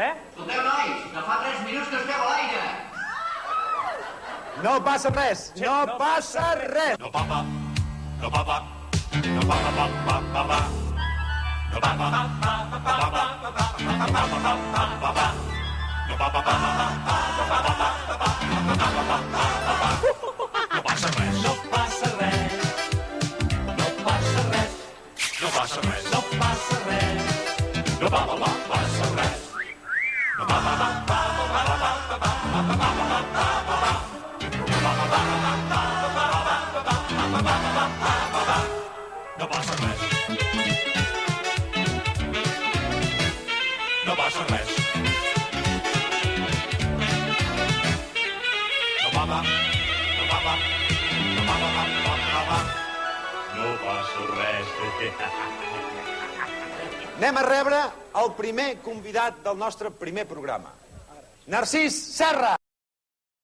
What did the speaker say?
Escolteu, nois, que fa 3 minuts que esteu a l'aire. No passa res, no passa res. No papa, no papa, no papa, papa, papa. No papa, papa, papa, papa, papa. No papa, papa, no passa res. No passa res. No passa res. No passa res. No passa res. No papa, passa res. No papa, no passa res. No passa res. No papa, no papa, no papa, papa. No passa res. Anem a rebre el primer convidat del nostre primer programa. Narcís Serra.